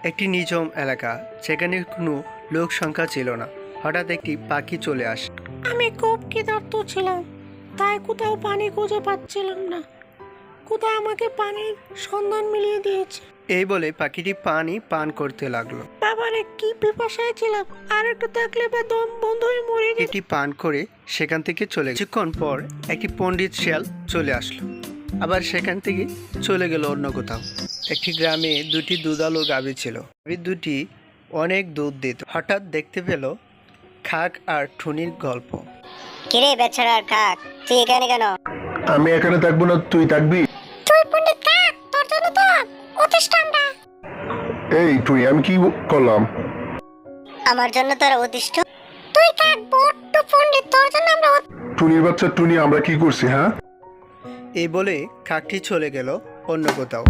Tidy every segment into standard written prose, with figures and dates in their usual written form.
একটি নিঝুম এলাকা, সেখানে কোনো লোক সংখ্যা ছিল না। হঠাৎ একটি পাখি চলে আসে। আমি খুব ক্ষুধার্ত ছিলাম, তাই কোথাও পানি খুঁজে পাচ্ছিলাম না। কোথাও আমাকে পানির সন্ধান মিলিয়ে দিয়েছে। এই বলে পাখিটি পানি পান করতে লাগলো। বাবারে কি পিপাসায় ছিলাম, আর একটু থাকলে বা দম বন্ধ হয়ে মরে যেত। এটি পান করে সেখান থেকে চলে গেল। কিছুক্ষণ পর একটি পণ্ডিত শিয়াল চলে আসলো, আবার সেখান থেকে চলে গেল অন্য কোথাও। একটি গ্রামে দুটি দুধালো গাভী ছিল। গাভী দুটি অনেক দুধ দিত। হঠাৎ দেখতে পেল খাক আর টুনির গল্প। কিরে বেচারার কাক, তুই এখানে কেন? আমি এখানে থাকবো না, তুই থাকবি। তুই পণ্ডিত কাক, তোর জন্য তো অতিষ্ঠ আমরা। এই তুই, আমি কি করলাম? আমার জন্য তোরা অতিষ্ঠ? তুই কাক বড্ড পণ্ডিত, তোর জন্য আমরা টুনির বাচ্চা টুনি, আমরা কি করছি? হ্যাঁ, এই বলে কাকটি চলে গেল অন্য কোথাও।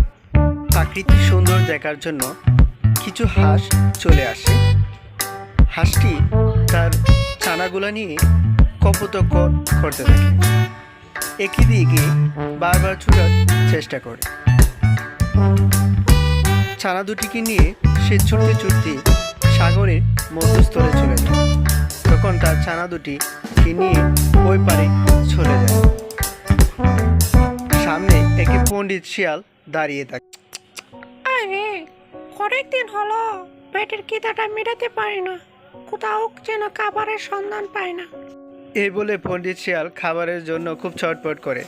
প্রাকৃতিক সুন্দর দেখার জন্য কিছু হাঁস চলে আসে। হাঁসটি তার ছানাগুলা নিয়ে কপোতকর করতে থাকে। একই দিকে বারবার ছোটার চেষ্টা করে। ছানা দুটিকে নিয়ে সে ছুটতে ছুটতে সাগরের মধ্যস্থলে চলে যায়। তখন তার ছানা দুটিকে নিয়ে ওই পারে চলে যায়। সামনে একটি পণ্ডিত শিয়াল দাঁড়িয়ে থাকে। আরে অনেকদিন হলো পেটের খিদাটা মেটাতে পারি না, কোথাও যেন খাবারের সন্ধান পাই না। এই বলে পণ্ডিত শিয়াল খাবারের জন্য খুব ছটফট করে।